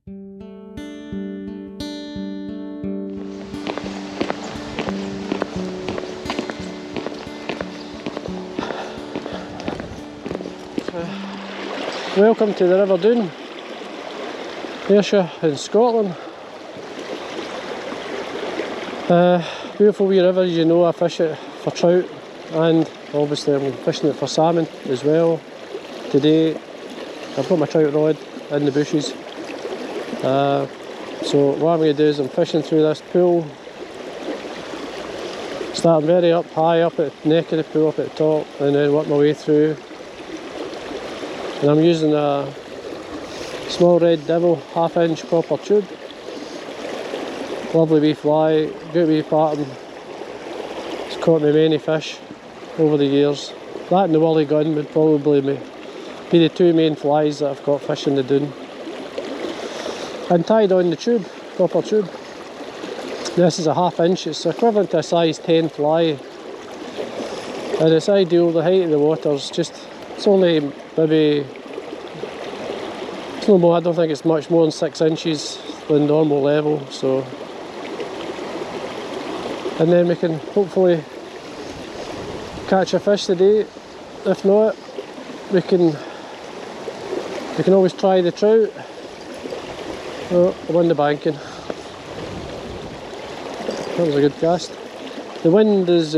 Welcome to the River Doon, Ayrshire in Scotland. Beautiful wee river, as you know. I fish it for trout, and obviously I'm fishing it for salmon as well. Today I've got my trout rod in the bushes. So what I'm going to do is I'm fishing through this pool, starting very high up at the neck of the pool, up at the top, and then work my way through. And I'm using a small red devil 1/2 inch copper tube. Lovely wee fly, good wee pattern. It's caught me many fish over the years. That and the woolly gun would probably be the two main flies that I've got fish in the Doon. And tied on the tube, copper tube. This is a 1/2 inch, it's equivalent to a size 10 fly. And it's ideal, the height of the water's just, it's only maybe, it's no more, I don't think it's much more than 6 inches than normal level, so. And then we can hopefully catch a fish today. If not, we can always try the trout. Oh, I'm on the banking. That was a good cast. The wind is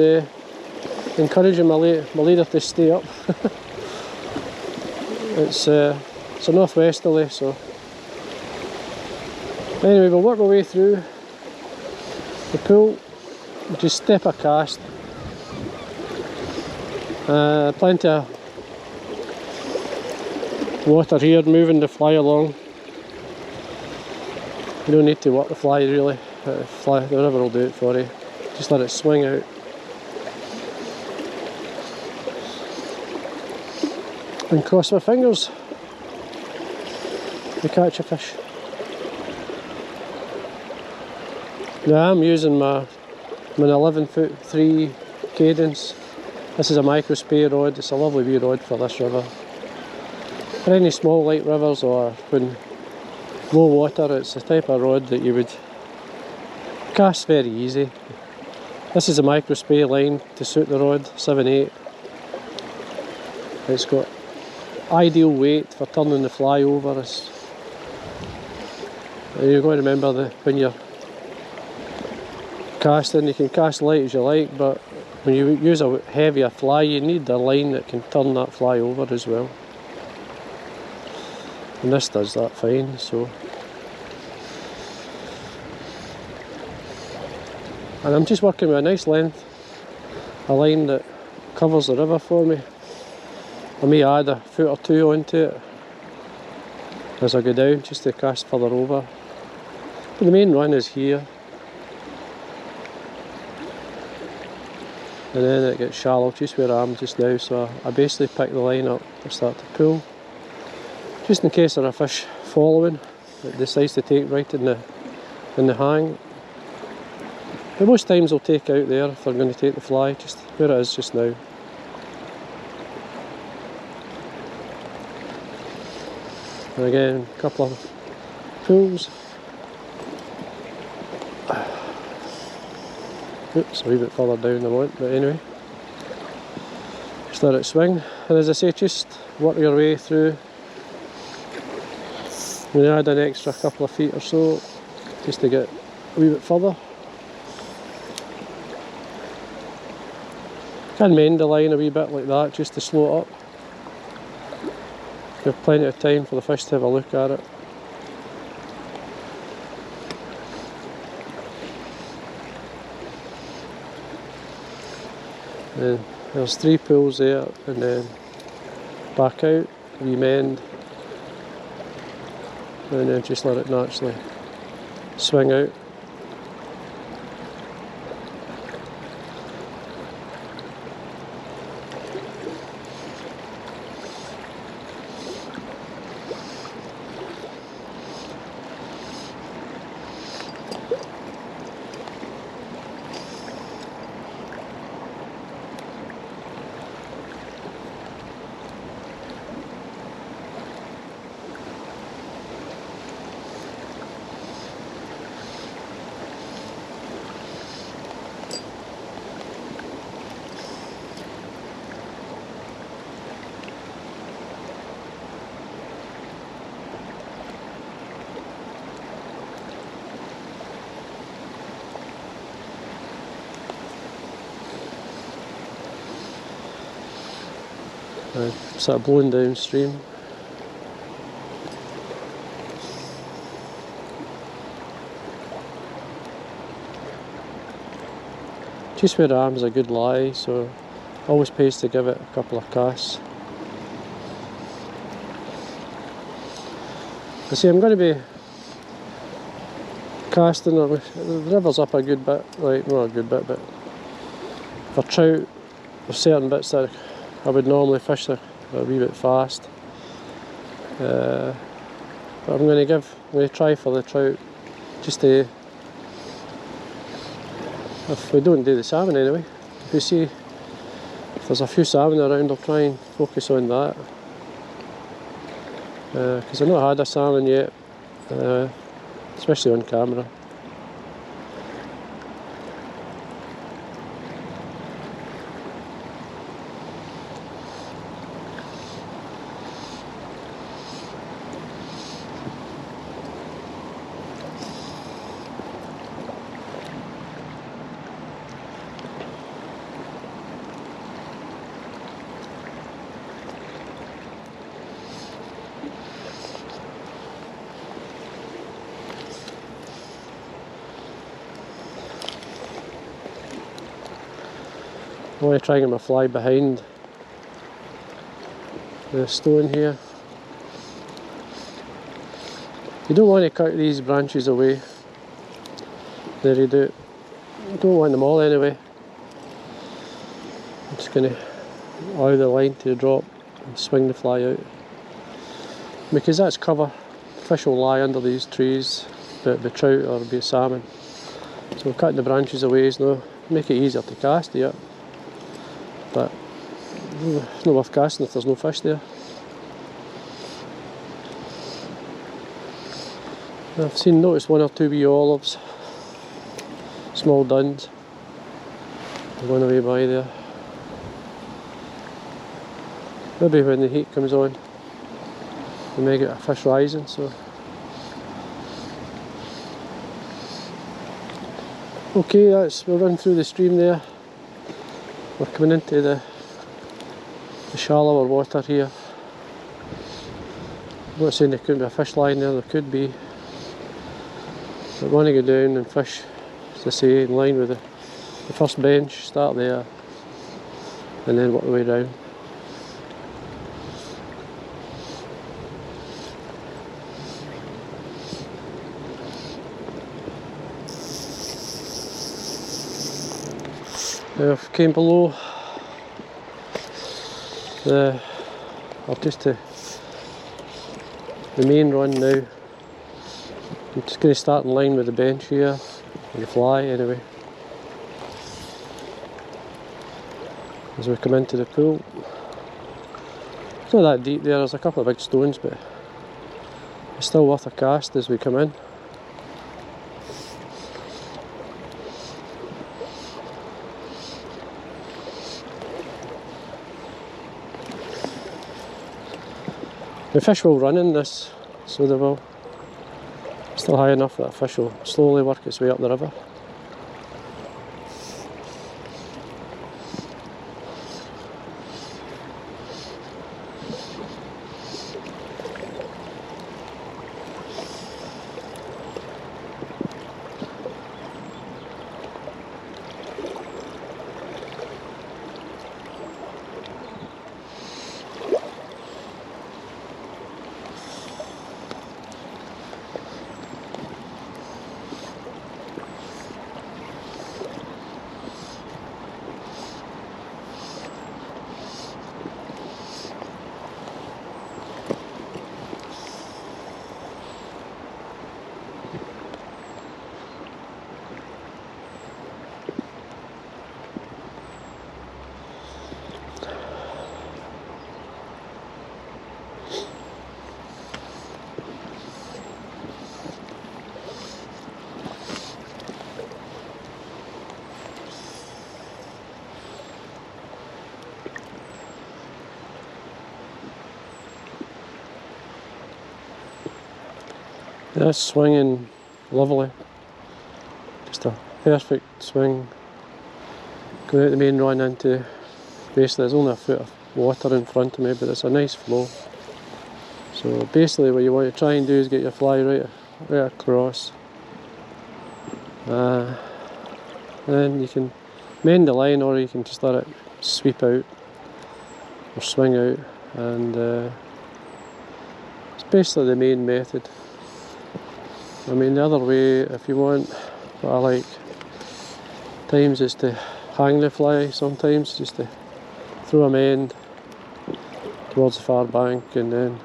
encouraging my leader to stay up. It's a northwesterly, so anyway, we'll work our way through the pool. Just step a cast. Plenty of water here moving the fly along. You don't need to work the fly really. The river will do it for you. Just let it swing out. And cross my fingers to catch a fish. Now I'm using my 11'3" cadence. This is a micro spay rod. It's a lovely wee rod for this river. For any small light rivers or when low water, it's the type of rod that you would cast very easy. This is a micro spay line to suit the rod, 7/8. It's got ideal weight for turning the fly over. You're going to remember that when you're casting, you can cast light as you like, but when you use a heavier fly, you need a line that can turn that fly over as well. And this does that fine, so. And I'm just working with a nice length, a line that covers the river for me. I may add a foot or two onto it as I go down, just to cast further over. But the main run is here. And then it gets shallow, just where I am just now, so I basically pick the line up and start to pull. Just in case there are fish following that decides to take right in the hang. But most times they'll take out there if they're going to take the fly, just where it is just now. And again, a couple of pulls. Oops, a wee bit further down than I want, but anyway. Just let it swing, and as I say, just work your way through. You add an extra couple of feet or so, just to get a wee bit further. Can mend the line a wee bit like that, just to slow it up. You have plenty of time for the fish to have a look at it. And there's 3 pulls there, and then back out, re-mend, and then just let it naturally swing out. sort of blowing downstream. Just where I am is a good lie, so always pays to give it a couple of casts. I see I'm going to be casting, the river's up a good bit, like not a good bit, but for trout there's certain bits that I would normally fish a wee bit fast. But I'm going to try for the trout, just to, if we don't do the salmon anyway, if we see if there's a few salmon around, I'll try and focus on that. Because I've not had a salmon yet, especially on camera. I want to try and get my fly behind the stone here. You don't want to cut these branches away. There you do. You don't want them all anyway. I'm just going to allow the line to drop and swing the fly out. Because that's cover, fish will lie under these trees, be trout or be salmon. So cutting the branches away is make it easier to cast here. But it's not worth casting if there's no fish there. I've noticed one or two wee olives, small duns, going away by there. Maybe when the heat comes on, we may get a fish rising. So, okay, we'll run through the stream there. We're coming into the shallower water here. I'm not saying there couldn't be a fish lying there could be. But I want to go down and fish, as I say, in line with the first bench, start there, and then work the way down. I've came below the main run now. I'm just going to start in line with the bench here, and the fly anyway. As we come into the pool. It's not that deep there, there's a couple of big stones, but it's still worth a cast as we come in. The fish will run in this, so they will. Still high enough that a fish will slowly work its way up the river. That's swinging lovely. Just a perfect swing. Going out the main run into, basically there's only a foot of water in front of me, but it's a nice flow. So basically what you want to try and do is get your fly right across. Then you can mend the line, or you can just let it sweep out or swing out, and it's basically the main method. I mean, the other way, if you want, what I like times is to hang the fly sometimes, just to throw a end towards the far bank and then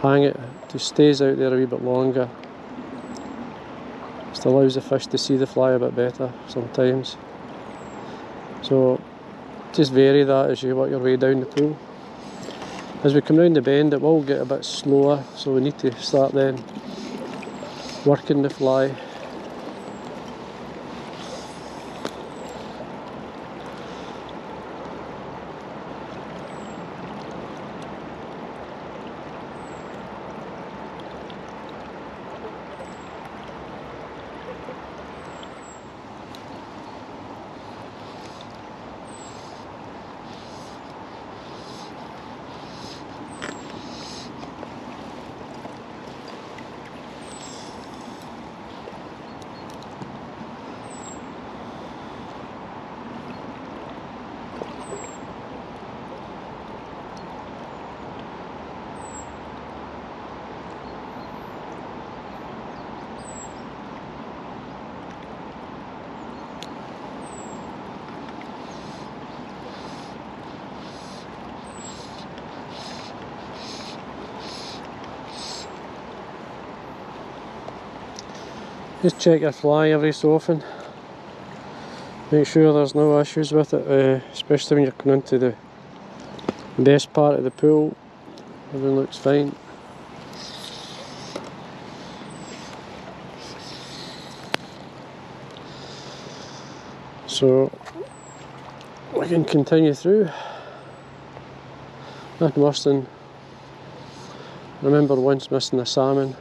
hang it. It just stays out there a wee bit longer. Just allows the fish to see the fly a bit better sometimes. So just vary that as you work your way down the pool. As we come round the bend, it will get a bit slower, so we need to start then working the fly. Just check your fly every so often. Make sure there's no issues with it, especially when you're coming into the best part of the pool. Everything looks fine. So we can continue through. Like Murston, I remember once missing a salmon,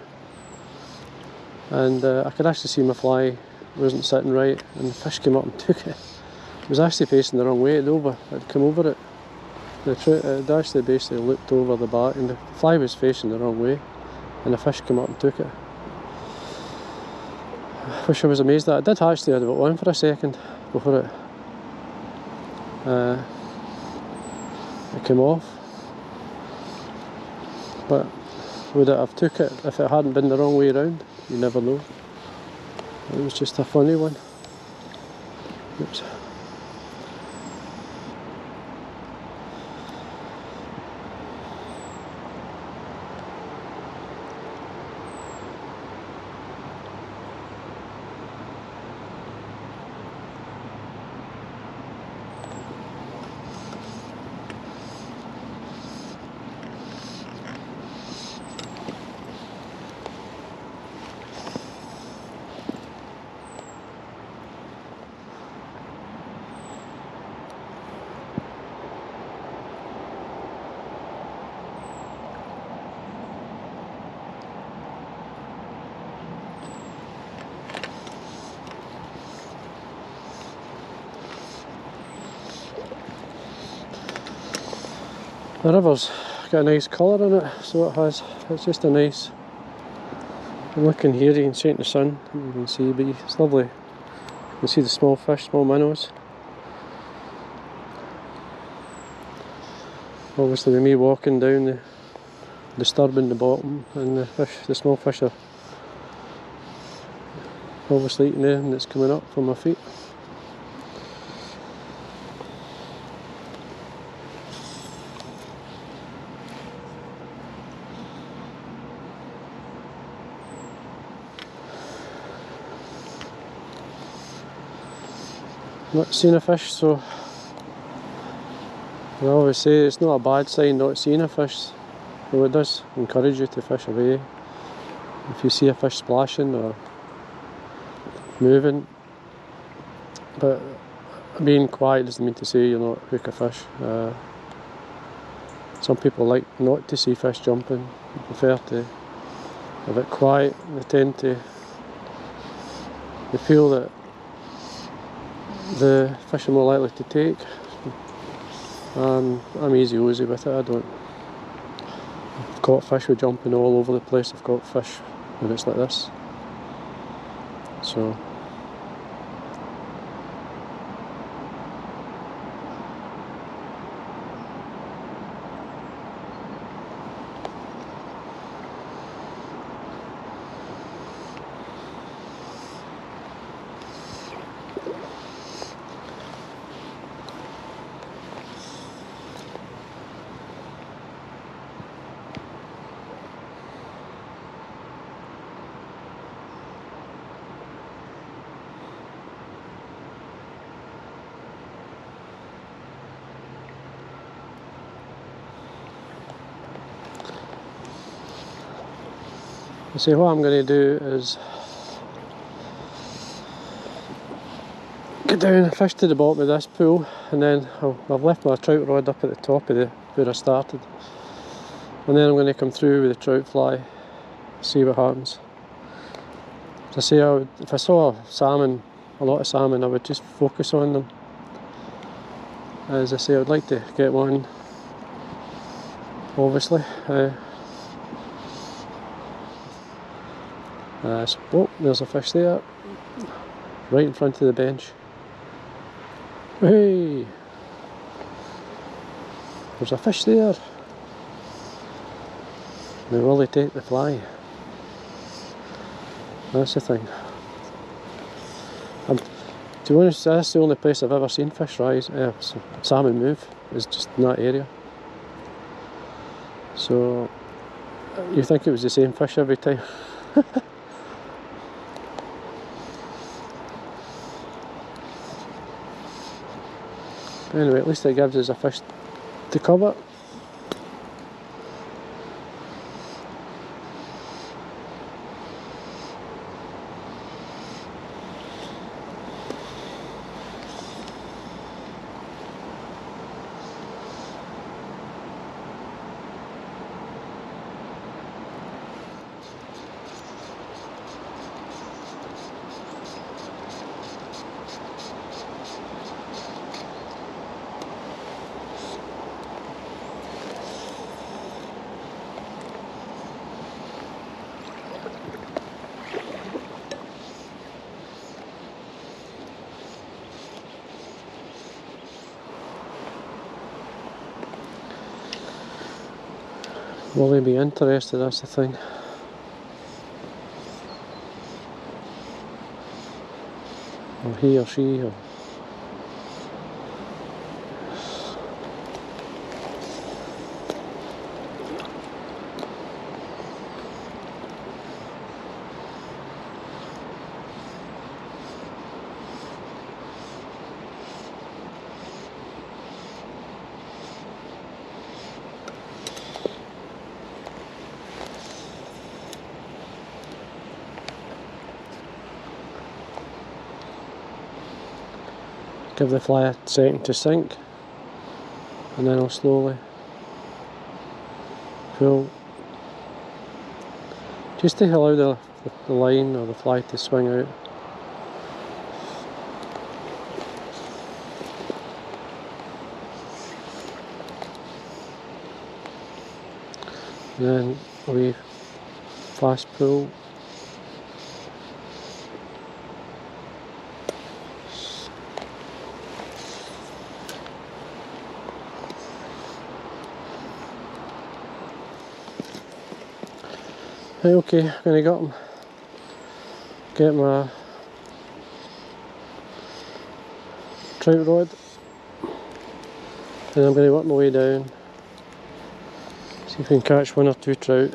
and I could actually see my fly wasn't sitting right, and the fish came up and took it. It was actually facing the wrong way. It'd come over it. It actually basically looked over the back, and the fly was facing the wrong way, and the fish came up and took it. Which I was amazed at. I did actually have it on for a second before it came off. But would it have took it if it hadn't been the wrong way around? You never know. It was just a funny one. Oops. The river's got a nice colour in it, so it has. It's just a nice. I'm looking here, you can see it in the sun, you can see, but it's lovely. You can see the small fish, small minnows. Obviously with me walking down, disturbing the bottom, and the small fish are obviously eating anything that's coming up from my feet. Not seen a fish, so I always say it's not a bad sign not seeing a fish, though it does encourage you to fish away. If you see a fish splashing or moving, but being quiet doesn't mean to say you're not hook a fish. Some people like not to see fish jumping, they prefer to a bit quiet. They feel that the fish are more likely to take. and I'm easy oozy with it. I've caught fish with jumping all over the place. I've caught fish when it's like this. So you see, what I'm going to do is get down and fish to the bottom of this pool, and then I've left my trout rod up at the top of where I started, and then I'm going to come through with the trout fly, see what happens. As I say, if I saw a lot of salmon, I would just focus on them. As I say, I would like to get one, obviously. Oh, there's a fish there, right in front of the bench. Hey! There's a fish there. Now will they take the fly? That's the thing. To be honest, that's the only place I've ever seen fish rise, salmon move, is just in that area. So, you think it was the same fish every time? Anyway, at least it gives us a fish to cover. Will they be interested, that's the thing. Or he or she, or... Give the fly a second to sink, and then I'll slowly pull, just to allow the line or the fly to swing out. And then we fast pull. Right, okay, I'm going to get my trout rod, and I'm going to work my way down, see if I can catch one or two trout.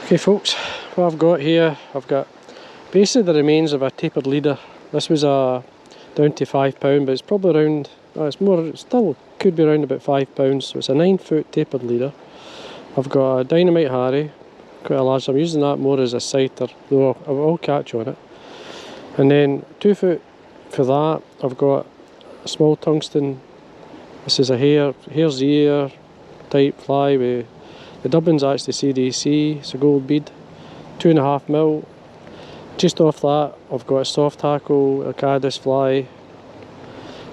Okay folks, what I've got here, I've got basically the remains of a tapered leader. This was down to £5, but it's probably around, it still could be around about £5, so it's a 9-foot tapered leader. I've got a Dynamite Harry, quite a large, I'm using that more as a sighter, though I will catch on it. And then 2 foot for that, I've got a small tungsten This is a hare's ear type fly with the dubbin's actually CDC, it's a gold bead, 2.5 mil. Just off that I've got a soft hackle, a caddis fly.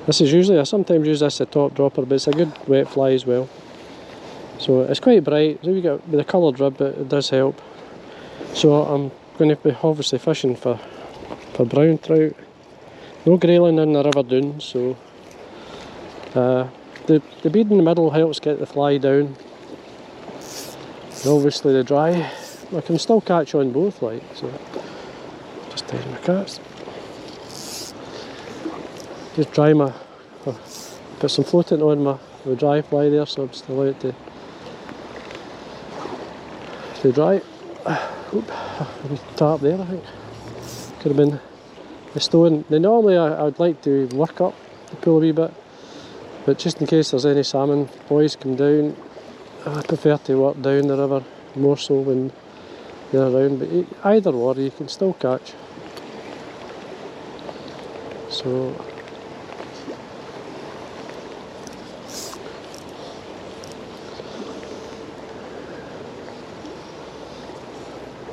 This is usually, I sometimes use this as a top dropper, but it's a good wet fly as well. So it's quite bright, so you get with a coloured rib, but it does help. So I'm going to be obviously fishing for brown trout. No grayling in the river Doon, so the bead in the middle helps get the fly down. And obviously the dry, I can still catch on both, like, so just tie my cats. Just dry my, put some floating on my dry fly there, so I'm still out to dry. Oop, tap there, I think. Could have been the stone. Now normally I would like to work up the pool a wee bit, but just in case there's any salmon boys come down, I prefer to work down the river more so when they're around, but either or you can still catch. So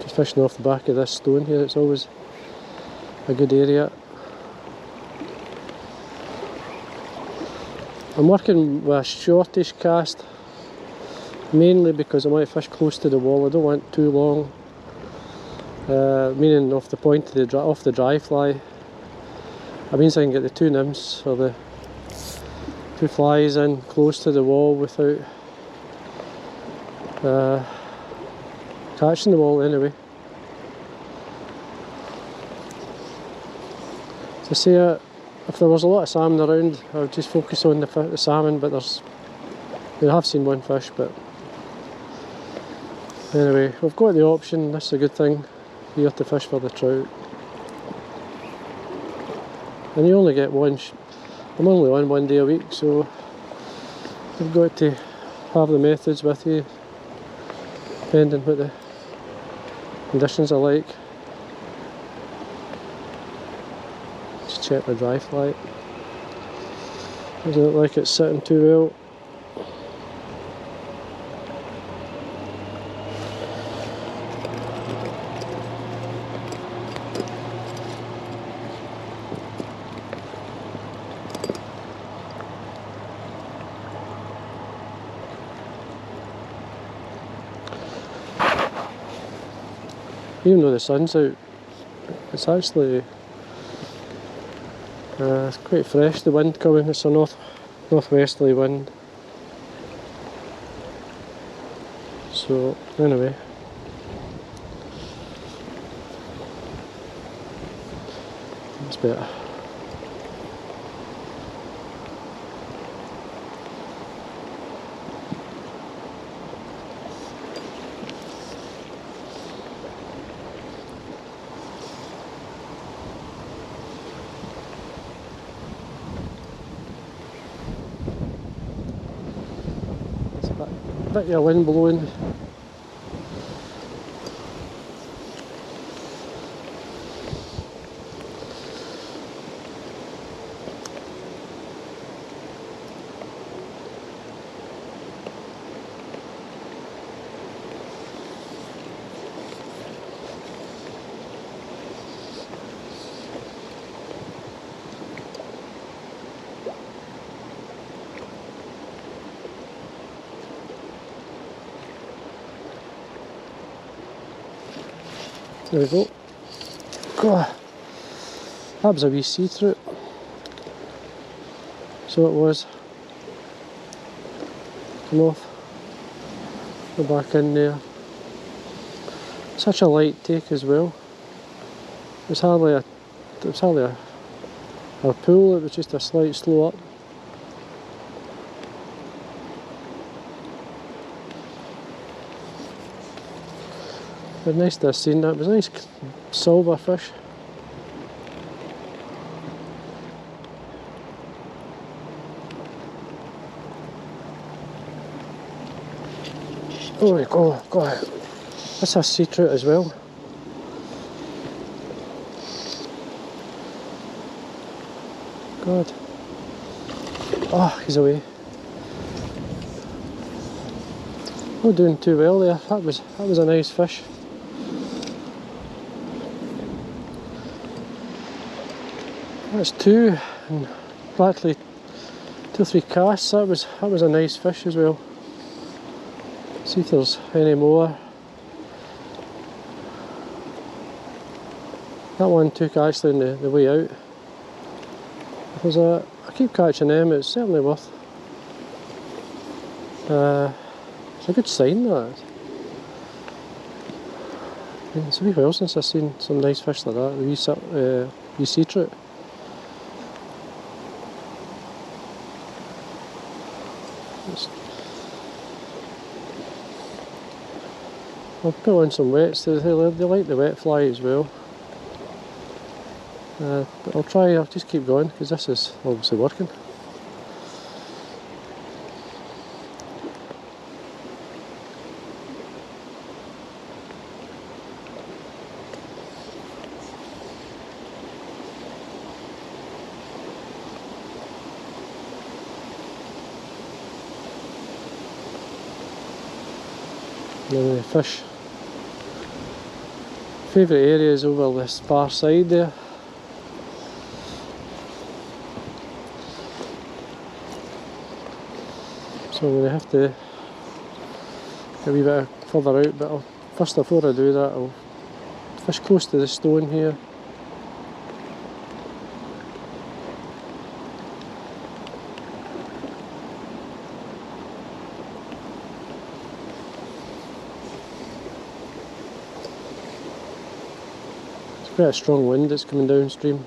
just fishing off the back of this stone here, it's always a good area. I'm working with a shortish cast, mainly because I want to fish close to the wall. I don't want too long, meaning off the point of off the dry fly. That means I can get the two nymphs or the two flies in close to the wall without catching the wall anyway. To say if there was a lot of salmon around, I would just focus on the salmon, but I have seen one fish, but anyway, we've got the option. This is a good thing here to fish for the trout. And you only get one, I'm only on 1 day a week, so you've got to have the methods with you, depending what the conditions are like. Just check the dry fly. Doesn't look like it's sitting too well. Even though the sun's out, it's actually it's quite fresh, the wind coming, it's a northwesterly wind. So anyway, that's better. Bit of wind blowing. There we go. God, that was a wee see-through. So it was. Come off. Go back in there. Such a light take as well. It was hardly a pull, it was just a slight slow up. But nice to have seen that. It was a nice silver fish. Oh my God, that's a sea trout as well. God. Oh, he's away. Not doing too well there. That was a nice fish. That's two, and practically 2 or 3 casts. That was a nice fish as well. See if there's any more. That one took actually on the way out. I keep catching them. It's certainly worth. It's a good sign, that. It's a wee while since I've seen some nice fish like that. The wee sea trout. I'll put on some wets. They like the wet fly as well. But I'll just keep going because this is obviously working. And the fish. Favourite area is over this far side there. So I'm going to have to get a wee bit further out, but first before I do that I'll fish close to the stone here. It's quite a strong wind that's coming downstream.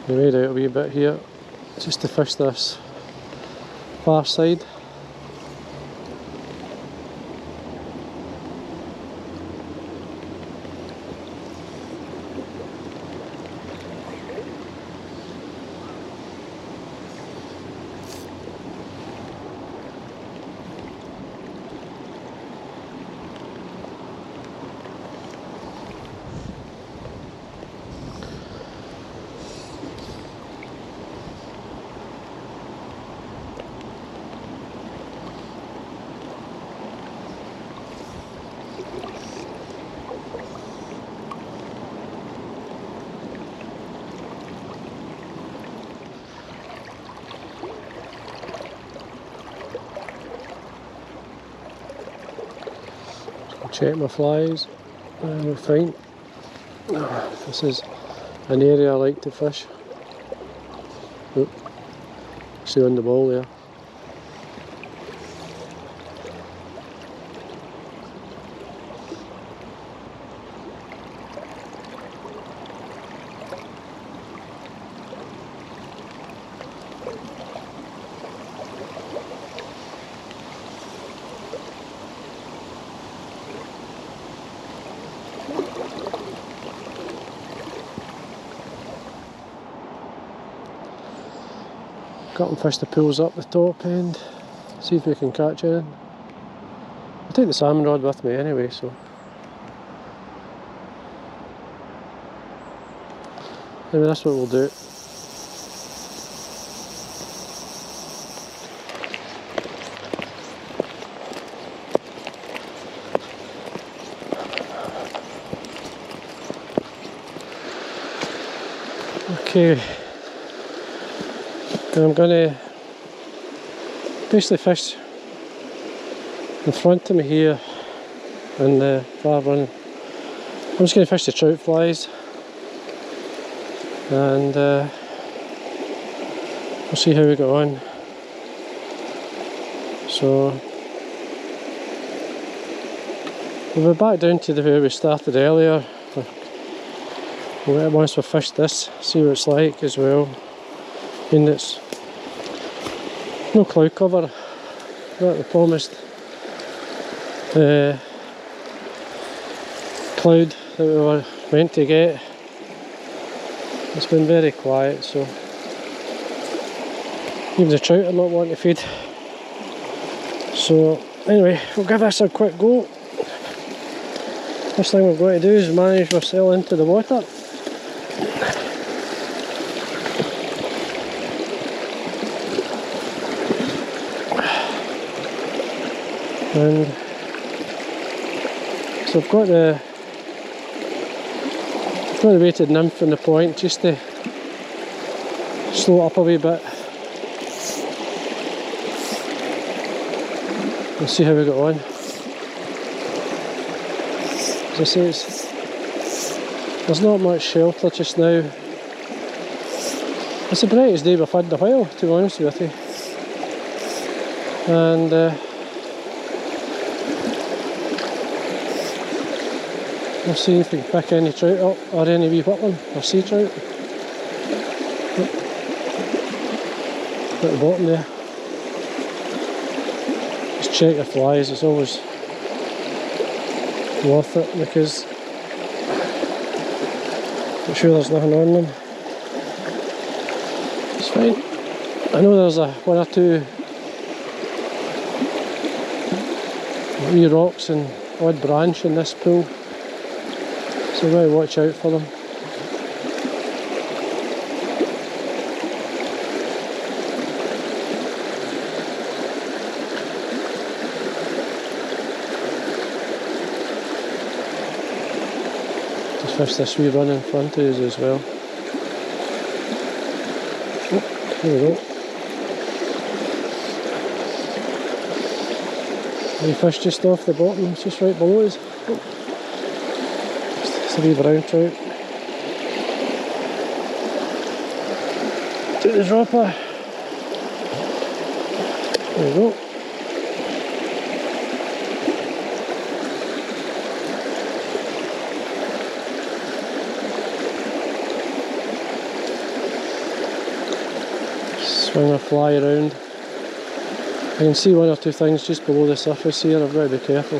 I made out a wee bit here just to fish this far side. Check my flies, we're fine. This is an area I like to fish. Oh, see on the ball there. Got and fish the pools up the top end, see if we can catch anything. I'll take the salmon rod with me anyway, so. Anyway, that's what we'll do. Okay. And I'm going to basically fish in front of me here in the far run. I'm just going to fish the trout flies and we'll see how we go on. So we'll be back down to where we started earlier. Once we've fished this, see what it's like as well. I mean, it's no cloud cover, not the promised cloud that we were meant to get. It's been very quiet, so even the trout are not wanting to feed. So anyway, we'll give this a quick go. First thing we're going to do is manage ourselves into the water. And so I've got the weighted nymph on the point just to slow it up a wee bit. We'll see how we get on. As I say, there's not much shelter just now. It's the brightest day we've had in a while, to be honest with you. And we'll see if we can pick any trout up, or any wee whitling, or sea trout. At the bottom there. Just check the flies, it's always worth it because I'm sure there's nothing on them. It's fine. I know there's one or two wee rocks and odd branch in this pool, so we gotta watch out for them. Just fish this wee run in front of us as well. Oh, there we go. Wee fish just off the bottom, it's just right below us. Oh. It's a wee brown trout. Take the dropper. There we go. Swing a fly around. I can see one or two things just below the surface here, I've got to be careful.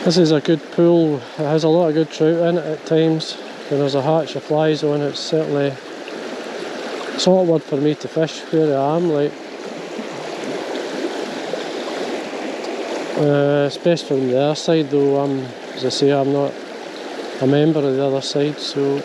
This is a good pool, it has a lot of good trout in it at times. When there's a hatch of flies on it, it's certainly it's awkward for me to fish where I am, like. It's best from the other side though, as I say, I'm not a member of the other side, so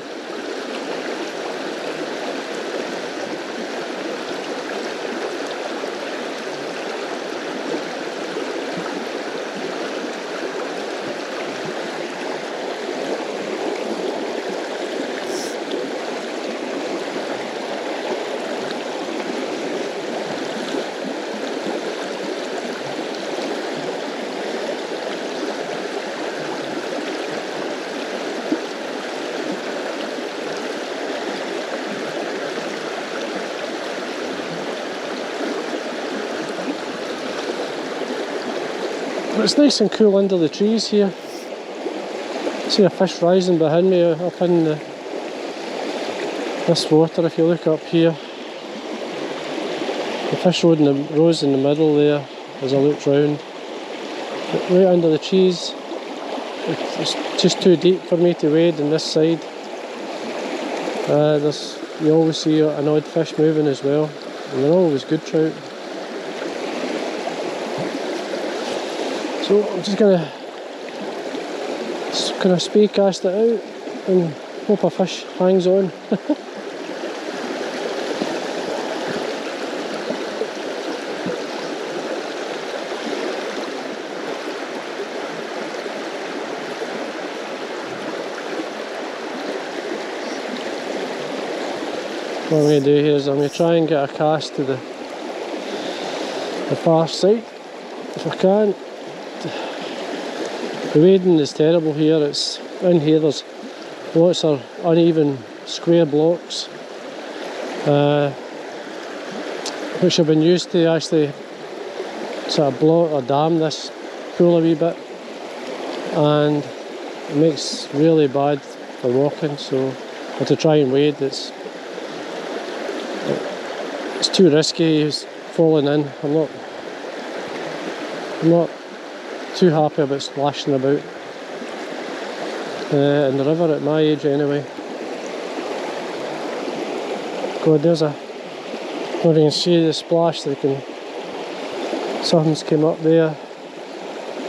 but it's nice and cool under the trees here. See a fish rising behind me up in this water. If you look up here, the fish rose in the middle there as I looked round. But right under the trees, it's just too deep for me to wade on this side. You always see an odd fish moving as well, and they're always good trout. So I'm just gonna speed cast it out and hope a fish hangs on. What I'm going to do here is I'm going to try and get a cast to the far side if I can. The wading is terrible here. It's in here. There's lots of uneven square blocks, which have been used to actually sort of block or dam this pool a wee bit, and it makes really bad for walking. So, but to try and wade, it's too risky. It's falling in. I'm not too happy about splashing about in the river at my age anyway. God, there's a, I don't know if you can see the splash, they can Something's came up there.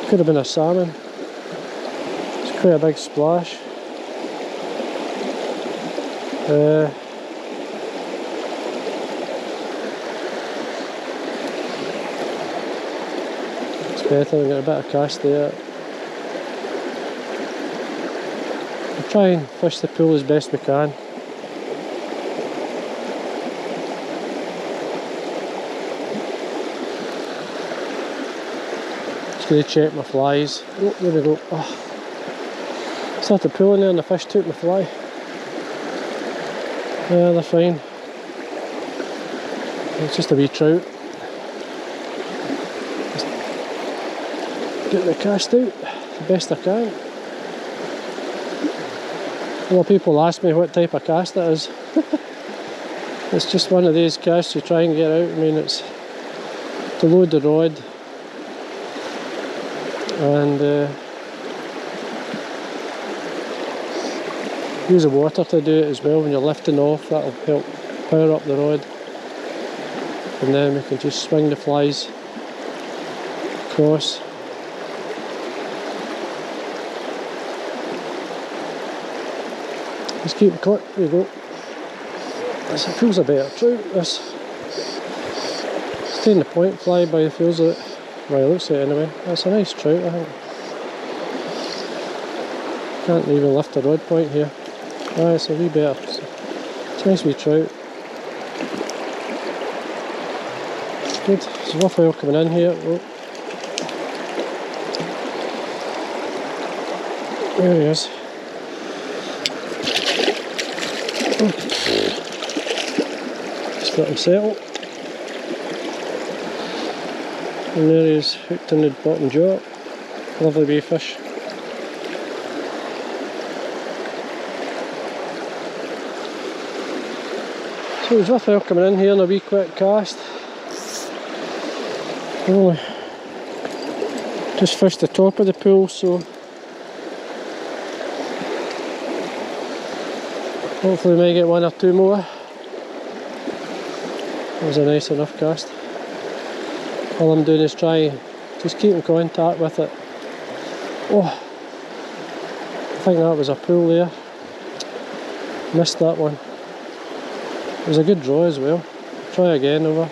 Could have been a salmon. It's quite a big splash. It's better than get a bit of cast there. We'll try and fish the pool as best we can. Just going to check my flies. Oh, there we go. Oh. Started pulling there and the fish took my fly. Yeah, they're fine. It's just a wee trout. Just get the cast out the best I can. A lot of people ask me what type of cast it is. It's just one of these casts you try and get out. I mean, it's to load the rod and use the water to do it as well. When you're lifting off, that'll help power up the rod, and then we can just swing the flies across. Just keep it clip. There you go. This feels a better trout. This staying the point fly by the feels of it. Well, it looks like it anyway. That's a nice trout, I think. Can't even lift the rod point here. Ah, it's a wee better. It's a nice wee trout. Good. There's a McPhail coming in here. Oh. There he is. Oh. Just let him settle. And there he is, hooked in the bottom jaw. Lovely wee fish. So there's McPhail coming in here in a wee quick cast. Oh, just fished the top of the pool, so hopefully we may get one or two more. That was a nice enough cast. All I'm doing is try just keep in contact with it. Oh, I think that was a pull there. Missed that one. It was a good draw as well. Try again over.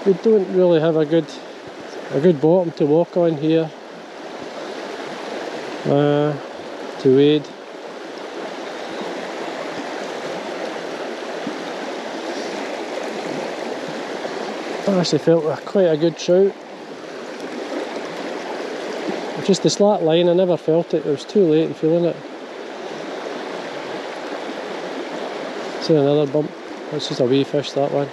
We don't really have a good bottom to walk on here. To wade. I actually felt quite a good trout. Just the slack line, I never felt it. It was too late in feeling it. See another bump. That's just a wee fish, that one.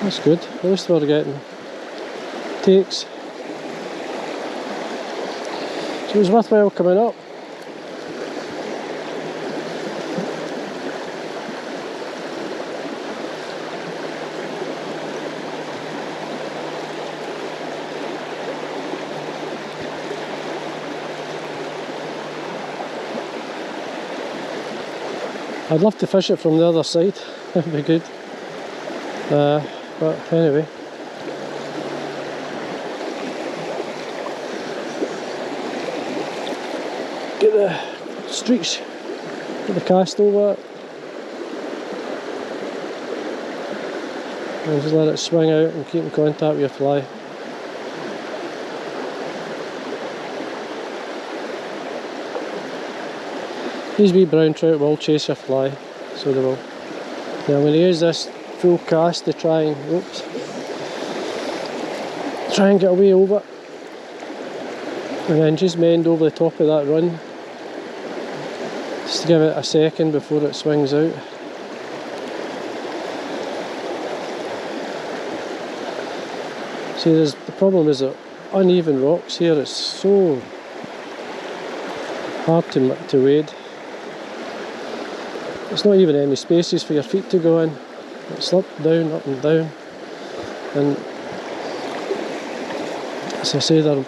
That's good. At least we're getting takes. So it was McPhail coming up. I'd love to fish it from the other side. That'd be good. But anyway. Get the streaks, get the cast over it, and just let it swing out and keep in contact with your fly. These wee brown trout will chase your fly, so they will. Now I'm going to use this full cast to try and get away over, and then just mend over the top of that run, just to give it a second before it swings out. See, the problem is that uneven rocks here. It's so hard to wade. There's not even any spaces for your feet to go in. It's up and down, and as I say, they're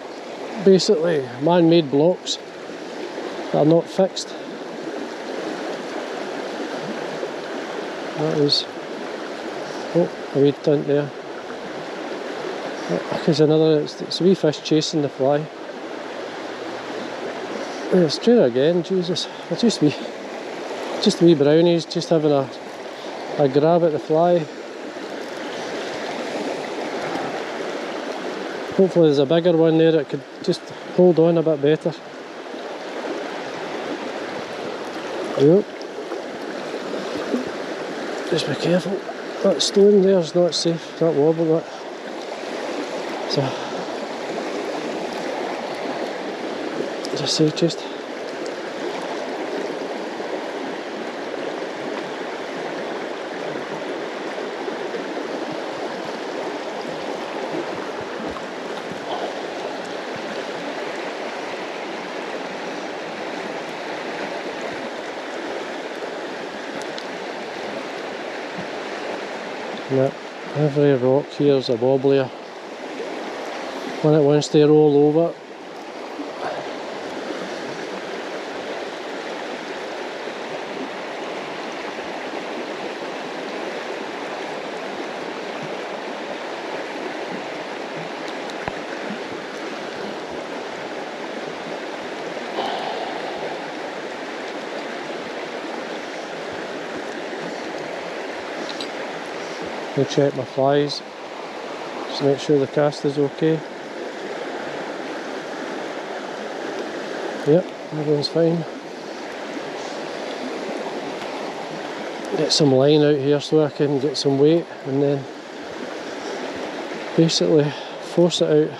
basically man-made blocks that are not fixed. That is, oh, a wee tint there. There's another, it's a wee fish chasing the fly. And it's true again, Jesus. It's just wee brownies, just having a grab at the fly. Hopefully there's a bigger one there that could just hold on a bit better. Yep. Just be careful. That stone there is not safe, that wobble that. So, just say just. Yeah, every rock here is a wobblier. When it wants to roll over. I check my flies, just make sure the cast is okay. Yep, everything's fine. Get some line out here so I can get some weight and then basically force it out.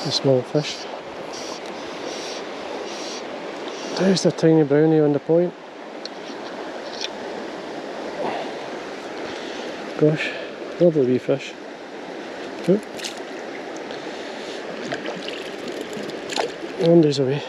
A small fish. There's a tiny brownie on the point. Gosh, lovely wee fish. Oop. And he's away.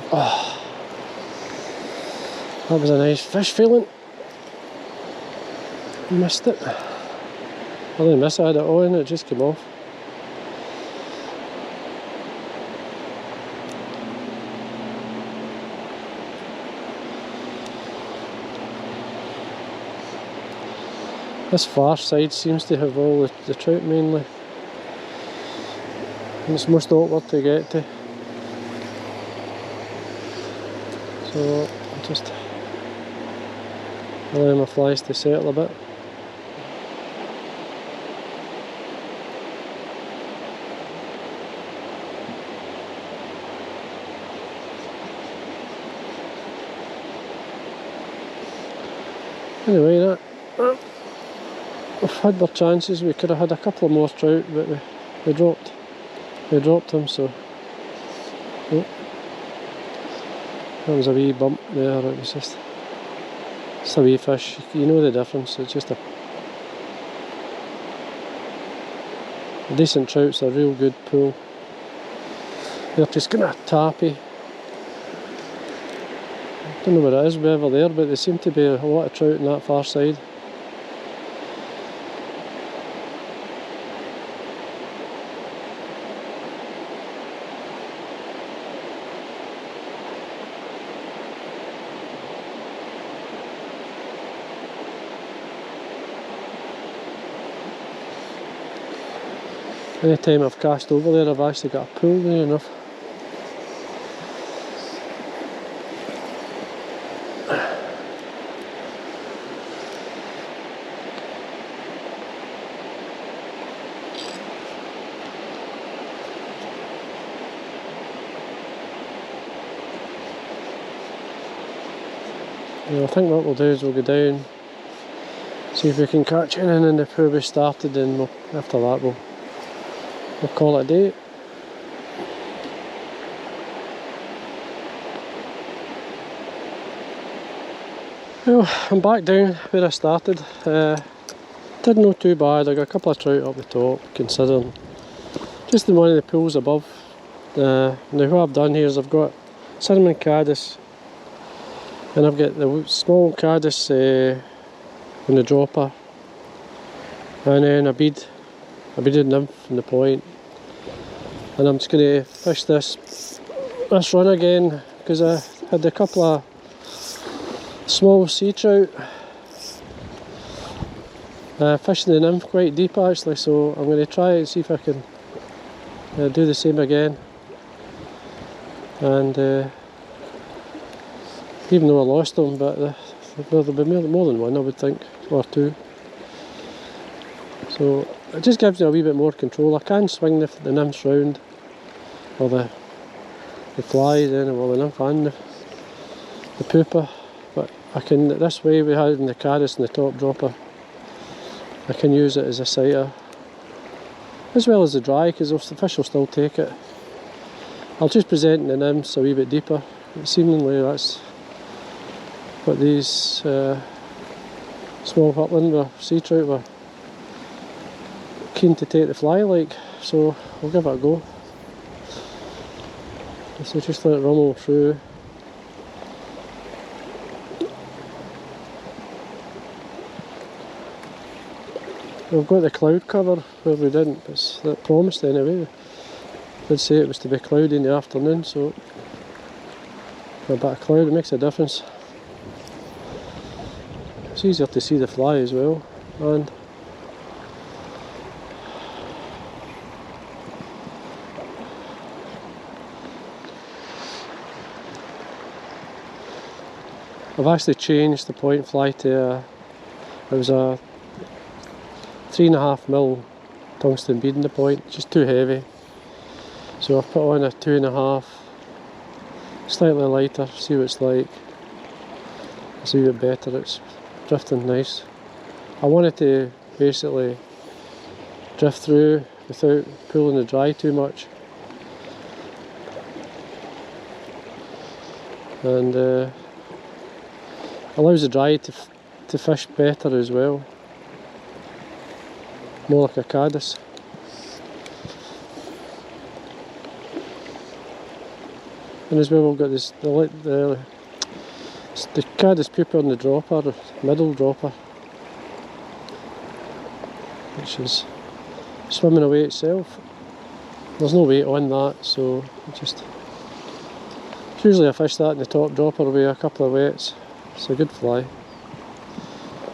Oh, that was a nice fish feeling. Missed it. I didn't miss it, I had it on, it just came off. This far side seems to have all the trout mainly. And it's most awkward to get to. So I'll just allow my flies to settle a bit. Anyway, we've had our chances. We could have had a couple more trout, but we dropped them. So oh, that was a wee bump there. It was just a wee fish. You know the difference. It's just a decent trout's a real good pull. They're just kind of tappy. I don't know what it is over there, but there seem to be a lot of trout on that far side. Anytime I've cast over there I've actually got a pull near enough. Yeah, I think what we'll do is we'll go down, see if we can catch anything in the pool we started, and after that we'll call it a day. Well, I'm back down where I started. Didn't know too bad. I got a couple of trout up the top, considering just in one of the pools above. Now what I've done here is I've got cinnamon caddis, and I've got the small caddis in the dropper, and then a beaded nymph in the point. And I'm just going to fish this run again, because I had a couple of small sea trout. Fishing the nymph quite deep actually, so I'm going to try and see if I can do the same again. And even though I lost them, but there'll be more than one I would think, or two. So it just gives me a wee bit more control. I can swing the nymphs round, or the flies in, well the nymph and the pooper, but I can, this way we having the caddis in the top dropper, I can use it as a sighter, as well as the dry, because the fish will still take it. I'll just present the nymphs a wee bit deeper. Seemingly that's what these small upland or sea trout were keen to take the fly like, so we'll give it a go. So just let it rumble through. We've got the cloud cover where we didn't, it's that promised anyway. Did say it was to be cloudy in the afternoon, so a bit of cloud, it makes a difference. It's easier to see the fly as well, and I've actually changed the point fly to it was a 3.5mm tungsten bead in the point, just too heavy. So I've put on a 2.5, slightly lighter, see what it's like. It's a bit better, it's drifting nice. I wanted to basically drift through without pulling the dry too much. And allows the dry to fish better as well. More like a caddis. And as well we've got this the caddis pooper on the dropper, middle dropper, which is swimming away itself. There's no weight on that, so usually I fish that in the top dropper with a couple of weights. It's a good fly.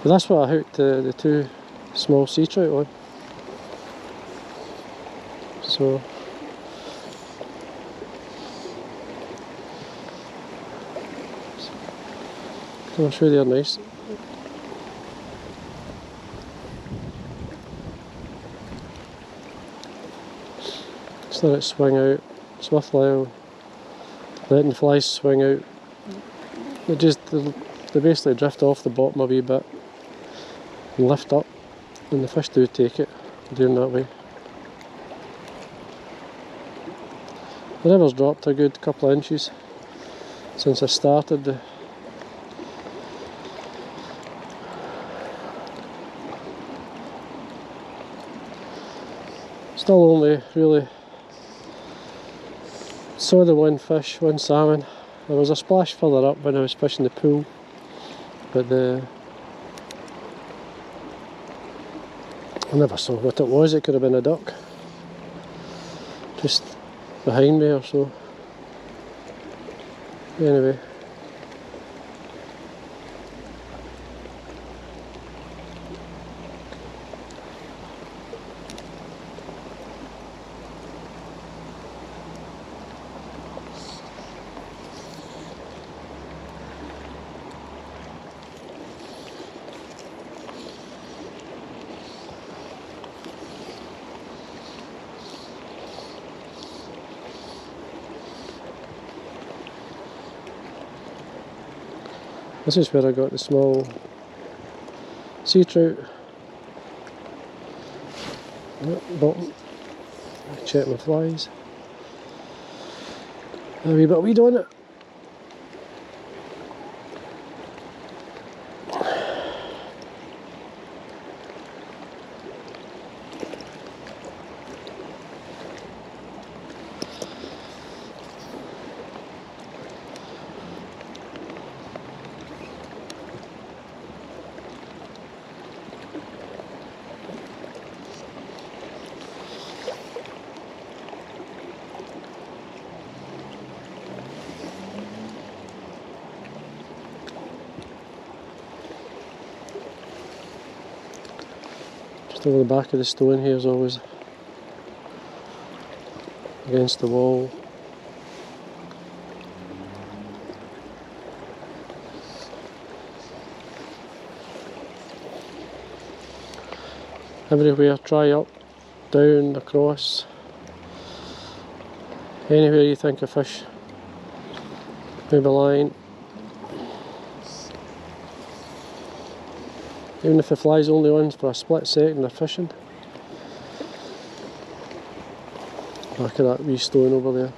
But that's what I hooked the two small sea trout on. So I'm sure they're nice. Just let it swing out. It's worthwhile letting the flies swing out. They basically drift off the bottom a wee bit and lift up, and the fish do take it doing that way. The river's dropped a good couple of inches since I started. Still only really saw the one fish, one salmon. There was a splash further up when I was fishing the pool, but I never saw what it was. It could have been a duck just behind me or so. Anyway, This is where I got the small sea trout. Bottom. Check my flies. A wee bit of weed on it. Over the back of the stone here is always against the wall. Everywhere, try up, down, across. Anywhere you think a fish may be lying. Even if the fly's only on for a split second, they're fishing. Back of that wee stone over there.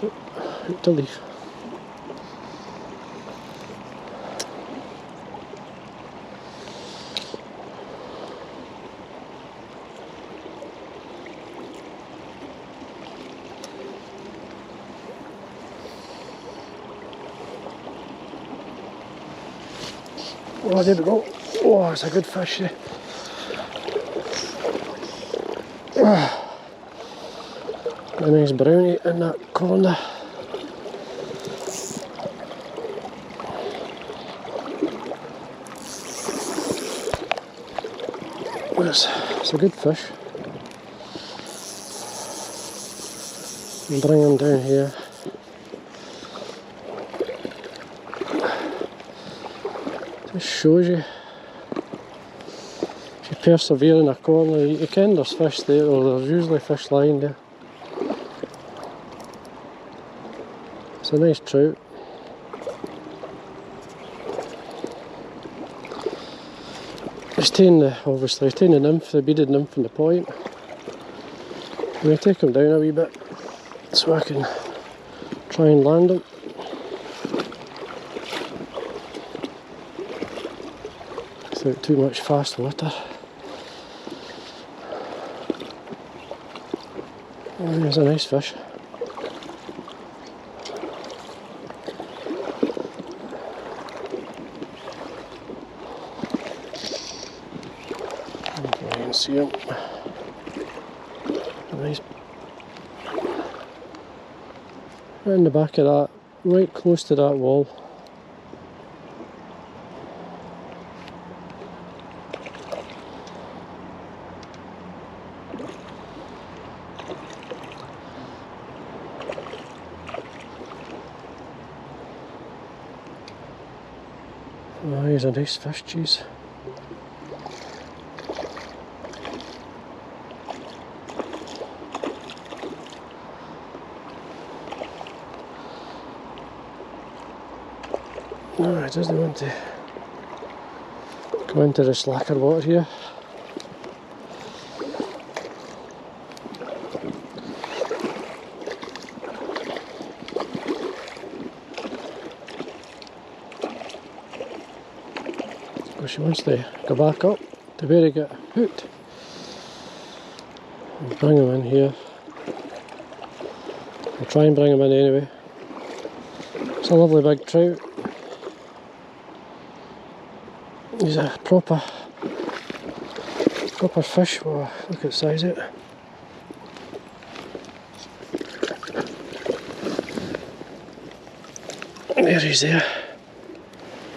Out to leaf. Oh, there we go. Oh, it's a good fish there. A nice brownie in that corner. It's a good fish. Bring him down here. Just shows you. If you persevere in a corner, you can, there's fish there, or there's usually fish lying there. It's a nice trout. He's taking the, obviously, he's taking the nymph, the beaded nymph in the point. I'm going to take him down a wee bit so I can try and land him. Without too much fast water. And there's a nice fish. You can see him. Nice. Right in the back of that, right close to that wall. Oh, here's a nice fish, jeez. No, it doesn't want to go into the slacker water here. So she wants to go back up to where he got hooked. And bring him in here. I'll try and bring him in anyway. It's a lovely big trout. He's a proper fish. Whoa, look at the size of it. There he's there.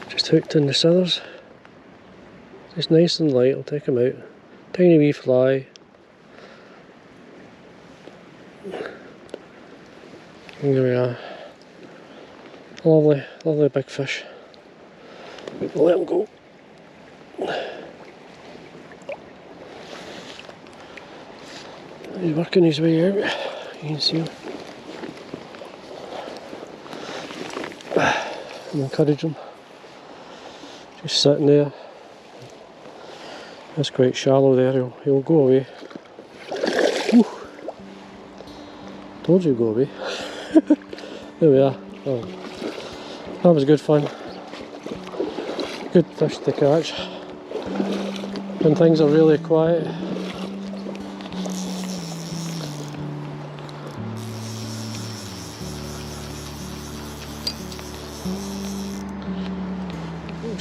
Just hooked in the cithers. Just nice and light, I'll take him out. Tiny wee fly. And there we are. Lovely, lovely big fish. We'll let him go. He's working his way out. You can see him. And encourage him. Just sitting there. That's quite shallow there, he'll go away. Whew. Told you go away. There we are. Oh, that was good fun. Good fish to catch. When things are really quiet.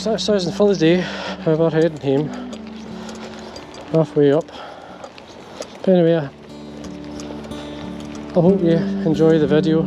That's us for the day. We're heading home. Halfway up. But anyway, I hope you enjoy the video.